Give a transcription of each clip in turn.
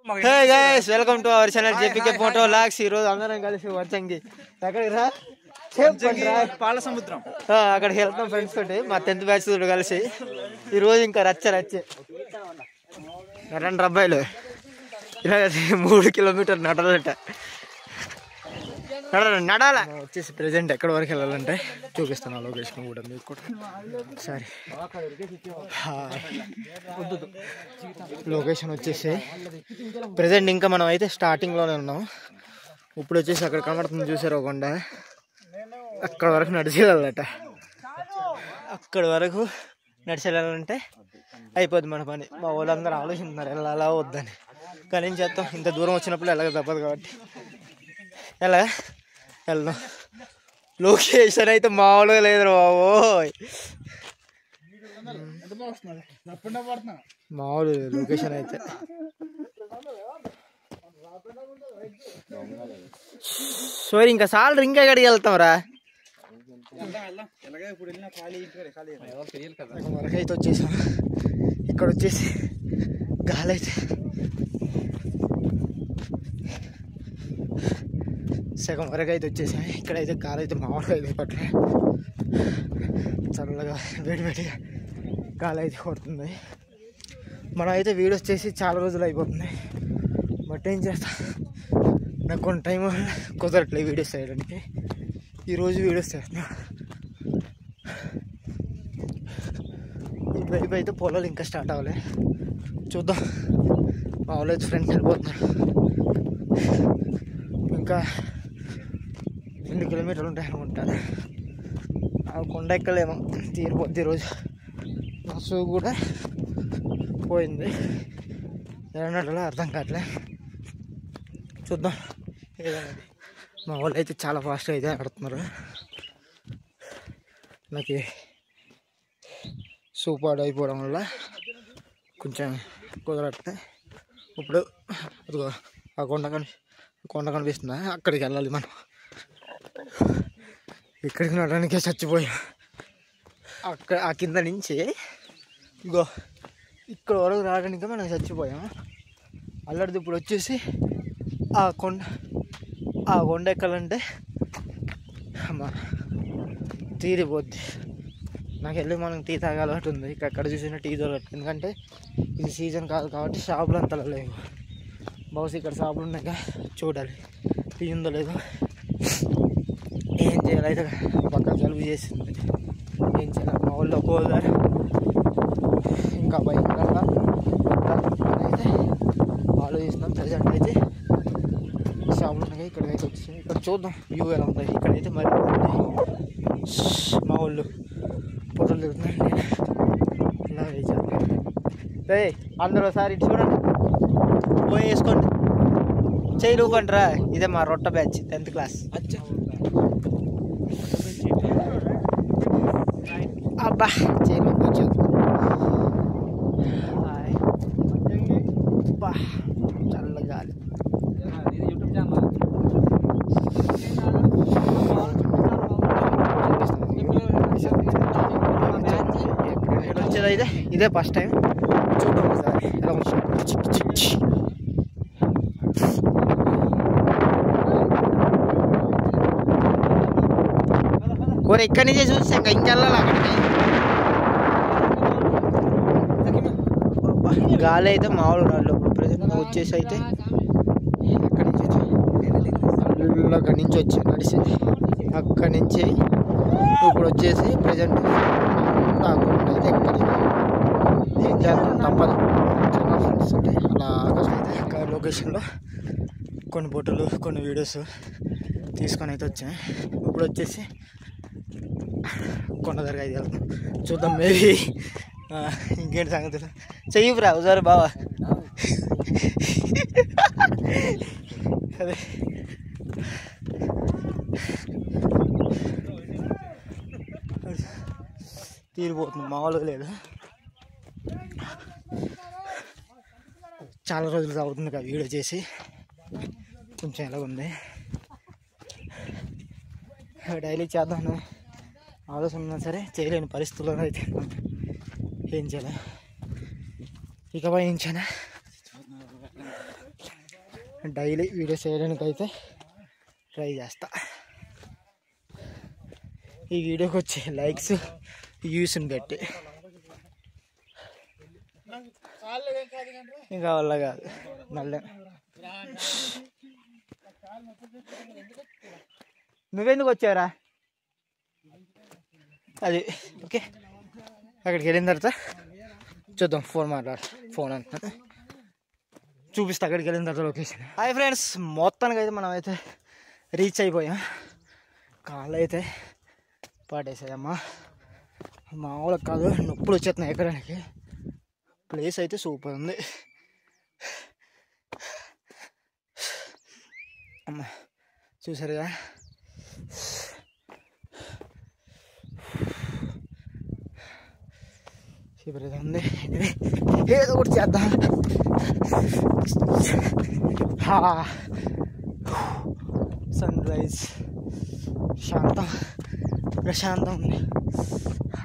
Hey guys, welcome to our channel JPK Photo Vlogs. ఈ రోజు అందరం కలిసి వచ్చంగి ఎక్కడికి రా పాల సముద్రం అక్కడికి వెళ్తాం ఫ్రెండ్స్ తోటి మా 10th బ్యాచ్ తోటి కలిసి. ఈ రోజు ఇంకా రచ్చే రెండు అబ్బాయిలు ఇలా 3 కిలోమీటర్లు నడాలంట. నడాల వచ్చేసి ప్రెజెంట్ ఎక్కడి వరకు వెళ్ళాలంటే చూపిస్తాను లొకేషన్ కూడా మీకు కూడా సరే. లొకేషన్ వచ్చేసి ప్రెజెంట్ ఇంకా మనం అయితే స్టార్టింగ్లోనే ఉన్నాం. ఇప్పుడు వచ్చేసి అక్కడ కనబడుతుంది చూసారు ఒక కొండ, అక్కడ వరకు నడిచి వెళ్ళాలట. అక్కడ వరకు నడిచి వెళ్ళాలంటే అయిపోద్ది మన పని. మా వాళ్ళందరూ ఆలోచిస్తున్నారు వెళ్ళాలా వద్దని, కానీ ఏం చేస్తాం, ఇంత దూరం వచ్చినప్పుడు ఎలాగ తప్పదు కాబట్టి ఎలాగ వెళ్దాం. లొకేషన్ అయితే మామూలుగా లేదు బాబు, మామూలు లొకేషన్ అయితే. సోరీ ఇంకా సాలరీ ఇంకా ఎక్కడికి వెళ్తాం రా. వరకైతే వచ్చేసాం. ఇక్కడ వచ్చేసి గాలి అయితే సగం వరకు అయితే వచ్చేసాయి. ఇక్కడైతే గాలి అయితే మామూలుగా అయితే పట్ల చల్లగా వేడివేడిగా గాలి అయితే కొడుతుంది. మనం అయితే వీడియోస్ చేసి చాలా రోజులు అయిపోతుంది, బట్ ఏం చేస్తా, నాకు కొన్ని టైం కుదరట్లేదు వీడియోస్ చేయడానికి. ఈరోజు వీడియోస్ చేస్తున్నా. ఇటువైపు అయితే పొలాలు ఇంకా స్టార్ట్ అవ్వలే, చూద్దాం. మా వాళ్ళు అయితే ఫ్రెండ్స్ వెళ్ళిపోతున్నారు. ఇంకా 2 కిలోమీటర్లు ఉంటాయి అనుకుంటాను. ఆ కొండ ఎక్కలేమో, తీరిపోద్ది ఈరోజు. బస్సు కూడా పోయింది, ఏమన్నట్లు అర్థం కావట్లే, చూద్దాం ఏదైనా. మా వాళ్ళు అయితే చాలా ఫాస్ట్గా అయితే ఆడుతున్నారు. నాకు సూపర్ అయిపోవడం వల్ల కొంచెం కుదరట్లే. ఇప్పుడు అదిగో ఆ కొండ కనిపిస్తుందా, అక్కడికి వెళ్ళాలి మనం. ఇక్కడికి నడడానికే చచ్చిపోయాం. అక్కడ ఆ కింద నుంచి ఇగో ఇక్కడ వరకు రావడానికే మనం చచ్చిపోయాం. అల్లడిది ఇప్పుడు వచ్చేసి ఆ కొండ ఎక్కాలంటే అమ్మా తీరిపోద్ది. నాకు వెళ్ళి మనం టీ తాగాలన్నట్టు ఉంది. ఎక్కడ చూసినా టీ దొరకట్టు, ఎందుకంటే ఇది సీజన్ కాదు కాబట్టి షాపులు అంతా లేవు. బహుశా ఇక్కడ షాపులు ఉన్నాక చూడాలి టీ ఉందో లేదో. ఏం చేయాలి, అయితే పక్క జలుబు చేసింది, ఏం చేయాలి. మా వాళ్ళు ఒక్కోదారు ఇంకా భయంకరంగా అయితే ఆలోచిస్తున్నాం. ప్రజెంట్ అయితే షాపులు ఉన్నాయి, ఇక్కడికైతే వచ్చాయి. ఇక్కడ చూద్దాం వ్యూ ఎలా ఉంది. ఇక్కడైతే మరి మా వాళ్ళు ఫోటోలు దిగుతున్నాయి. ఇలా వేసారు. అందరూ ఒకసారి ఇటు చూడండి, పోయి వేసుకోండి, చేయి లూకండిరా. ఇదే మా రొట్ట బ్యాచ్ 10th క్లాస్. అబ్బా చేయి లూకొచ్చు. అబ్బా చల్ల గాలి. వచ్చేది అయితే ఇదే ఫస్ట్ టైం, చూద్దాం ఒకసారి ఎలా వచ్చి. ఓ ఇక్కడి నుంచే చూస్తే ఇంకా ఇంకెళ్ళాలి అక్కడికి. గాలి అయితే మామూలు రాళ్ళు. ఇప్పుడు ప్రజెంట్ వచ్చేసి అయితే అక్కడి నుంచి వచ్చి నడిచి అక్కడి నుంచి ఇప్పుడు వచ్చేసి ప్రజెంట్ కాకుండా అయితే ఎక్కడి ఏం చేస్తాం తప్పదు. చాలా ఫ్రెండ్స్ ఉంటాయి అలాగా. అయితే లొకేషన్లో కొన్ని ఫోటోలు కొన్ని వీడియోస్ తీసుకొని అయితే వచ్చాయి. ఇప్పుడు వచ్చేసి కొండ దగ్గర అయితే వెళ్తాం, చూద్దాం. మేబీ ఇంకేంటి సంగతులు చెయ్యిరా ఒకసారి బావా. అదే తీరిపోతుంది, మామూలుగా లేదు. చాలా రోజులు అవుతుంది కదా వీడియో చేసి, కొంచెం ఎలా ఉంది. డైలీ చేద్దామని ఆలోచన ఉన్నా సరే చేయలేని పరిస్థితుల్లో అయితే ఏం చేయాలి. ఇకపై నుంచైనా డైలీ వీడియోస్ చేయడానికి అయితే ట్రై చేస్తా. ఈ వీడియోకి వచ్చే లైక్స్ వ్యూస్ని బట్టి ఇంకా వల్ల కాదు. మళ్ళీ నువ్వెందుకు వచ్చావురా? అది ఓకే. అక్కడికి వెళ్ళిన తర్వాత చూద్దాం. ఫోన్ అంత చూపిస్తా అక్కడికి వెళ్ళిన తర్వాత లొకేషన్. హాయ్ ఫ్రెండ్స్, మొత్తానికి అయితే మనం అయితే రీచ్ అయిపోయాం. కాళ్ళు అయితే పాడేసాయమ్మా, మామూలు కాదు, నొప్పులు వచ్చేస్తున్నాయి ఎక్కడానికి. ప్లేస్ అయితే సూపర్ ఉంది అమ్మా, చూసారుగా. సూపర్ అయితే ఉంది. ఏదో ఒకటి చేద్దాం. సన్ రైజ్ ప్రశాంతం ఉంది.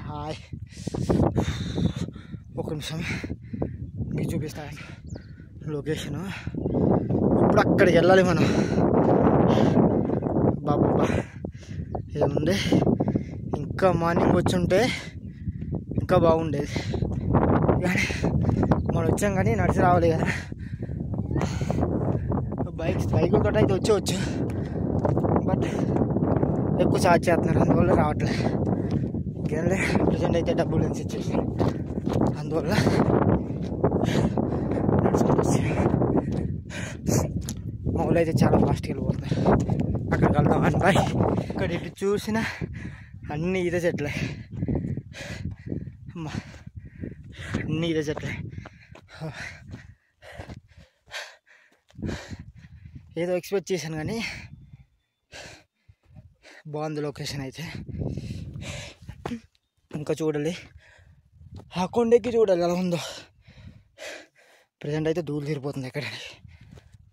హాయ్, ఒక నిమిషం మీకు చూపిస్తాను లొకేషను. ఇప్పుడు అక్కడికి వెళ్ళాలి మనం. బాబా ఏముంది, ఇంకా మార్నింగ్ వచ్చి ఉంటే ఇంకా బాగుండేది, కానీ మనం వచ్చాం కానీ నడిచి రావాలి కదా. బైకులతో అయితే వచ్చేవచ్చు, బట్ ఎక్కువ ఛార్జ్ చేస్తున్నారు, అందువల్ల రావట్లేదు. ఇంకేంలే, ప్రజెంట్ అయితే డబ్బులు నుంచి ఇచ్చేసి అందువల్ల మామూలు అయితే చాలా ఫాస్ట్గా వెళ్ళిపోతుంది. అక్కడికి వెళ్దాం అని బాయ్. ఇక్కడ ఇటు చూసినా అన్నీ ఇదే చెట్లే అమ్మా, అన్నీ ఇదే చెట్లే. ఏదో ఎక్స్పెక్ట్ చేశాను కానీ బాగుంది లొకేషన్ అయితే. ఇంకా చూడాలి, ఆ కొండెక్కి చూడాలి ఎలా ఉందో. ప్రజెంట్ అయితే ధూళి తీరిపోతుంది ఎక్కడ,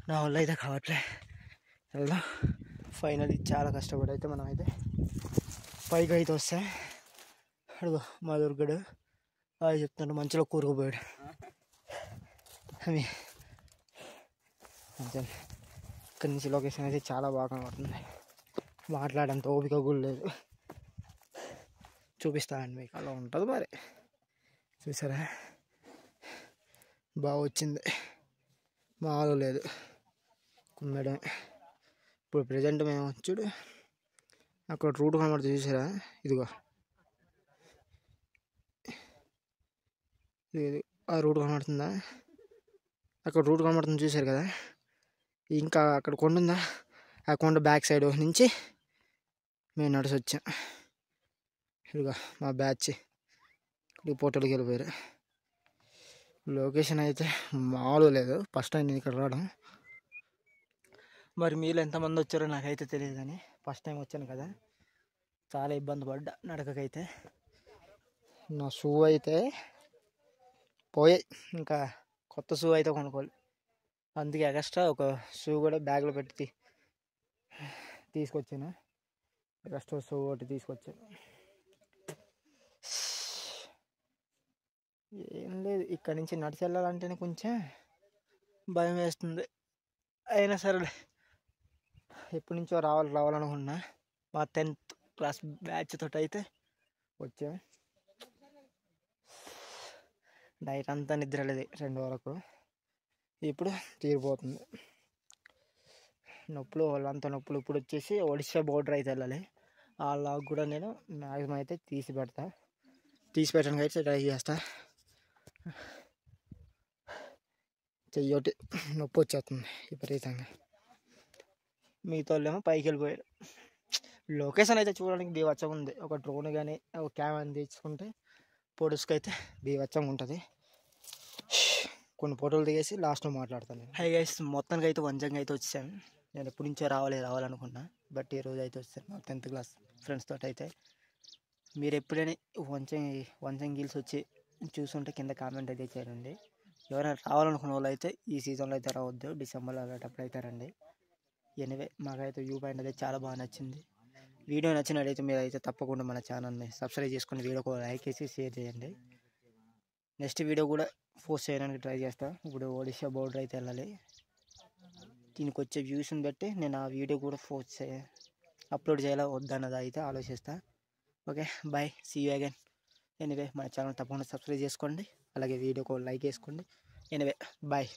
నా వల్ల అయితే కావట్లే. వెళ్దాం. ఫైనల్లీ చాలా కష్టపడి అయితే మనం అయితే పైకి అయితే వస్తాం. అడుగు మా దుర్గడు అది చెప్తున్నాడు, మంచిలో కూరుకుపోయాడు. అవి మంచిగా ఇక్కడి నుంచి లొకేషన్ అయితే చాలా బాగా కనబడుతుంది. మాట్లాడేంత ఓపిక కూడా లేదు. చూపిస్తానండి మీకు, అలా ఉంటుంది మరి. చూసారా, బాగా వచ్చింది, మాలో లేదు కుమ్మేయడం. ఇప్పుడు ప్రజెంట్ మేము చూడు అక్కడ రూట్ కనబడుతుంది, చూసారా? ఇదిగో ఇది ఆ రూట్ కనబడుతుందా? అక్కడ రూట్ కనబడుతుంది, చూసారు కదా. ఇంకా అక్కడ కొండ ఉందా, ఆ కొండ బ్యాక్ సైడ్ నుంచి మేము నడిచి వచ్చాం. ఇదిగో మా బ్యాచ్ పోటోలకి వెళ్ళిపోయారు. లొకేషన్ అయితే మామూలు లేదు, ఫస్ట్ టైం నేను ఇక్కడ రావడం. మరి మీరు ఎంతమంది వచ్చారో నాకైతే తెలియదు, కానీ ఫస్ట్ టైం వచ్చాను కదా, చాలా ఇబ్బంది పడ్డా నడకకైతే. నా షూ అయితే పోయాయి, ఇంకా కొత్త షూ అయితే కొనుక్కోవాలి. అందుకే ఎక్స్ట్రా ఒక షూ కూడా బ్యాగ్లో పెట్టి తీసుకొచ్చాను. ఎక్స్ట్రా షూ ఒకటి తీసుకొచ్చాను. ఏం లేదు, ఇక్కడ నుంచి నడిచి వెళ్ళాలంటేనే కొంచెం భయం వేస్తుంది. అయినా సరే ఎప్పటి నుంచో రావాలనుకున్నా. మా 10th క్లాస్ బ్యాచ్ తోటి అయితే వచ్చాం. నైట్ అంతా నిద్ర లేదు 2 వరకు. ఇప్పుడు తీరిపోతుంది నొప్పులు, వాళ్ళంతా నొప్పులు. ఇప్పుడు వచ్చేసి ఒడిశా బోర్డర్ అయితే వెళ్ళాలి. ఆ లాగ్ కూడా నేను మ్యాక్సిమం అయితే తీసి పెట్టడానికి అయితే ట్రై చేస్తా. చెయ్యొట్టి నొప్పి వచ్చేస్తుంది విపరీతంగా. మిగతా వాళ్ళేమో పైకి వెళ్ళిపోయారు. లొకేషన్ అయితే చూడడానికి బీవచ్చంగా ఉంది. ఒక డ్రోన్ కానీ ఒక కెమెరా తీసుకుంటే ఫొటోస్కి అయితే బీవచ్చంగా ఉంటుంది. కొన్ని ఫోటోలు దిగేసి లాస్ట్లో మాట్లాడతాను. హై గైస్, మొత్తానికి అయితే వంజంగా అయితే వచ్చాను. నేను ఎప్పటి నుంచో రావాలనుకున్నా, బట్ ఈరోజు అయితే వచ్చాను మా 10th క్లాస్ ఫ్రెండ్స్ తోటి అయితే. మీరు ఎప్పుడైనా వంచంగి హిల్స్ వచ్చి చూసుంటే కింద కామెంట్ అయితే చేయండి. ఎవరైనా రావాలనుకున్న వాళ్ళు అయితే ఈ సీజన్లో అయితే రావద్దు, డిసెంబర్లో అలాంటప్పుడు అయితే రండి. ఎనివే, మాకైతే వ్యూ పాయింట్ అయితే చాలా బాగా నచ్చింది. వీడియో నచ్చినట్లయితే మీరు అయితే తప్పకుండా మన ఛానల్ని సబ్స్క్రైబ్ చేసుకుని వీడియోకి లైక్ వేసి షేర్ చేయండి. నెక్స్ట్ వీడియో కూడా పోస్ట్ చేయడానికి ట్రై చేస్తాను. ఇప్పుడు ఒడిశా బోర్డర్ అయితే వెళ్ళాలి. దీనికి వచ్చే వ్యూస్ని బట్టి నేను ఆ వీడియో కూడా అప్లోడ్ చేయాలా వద్దన్నది అయితే ఆలోచిస్తా. Okay bye, see you again. Anyway మన ఛానల్ తప్పకుండా సబ్స్క్రైబ్ చేసుకోండి, అలాగే వీడియోకి లైక్ వేసుకోండి. Anyway bye.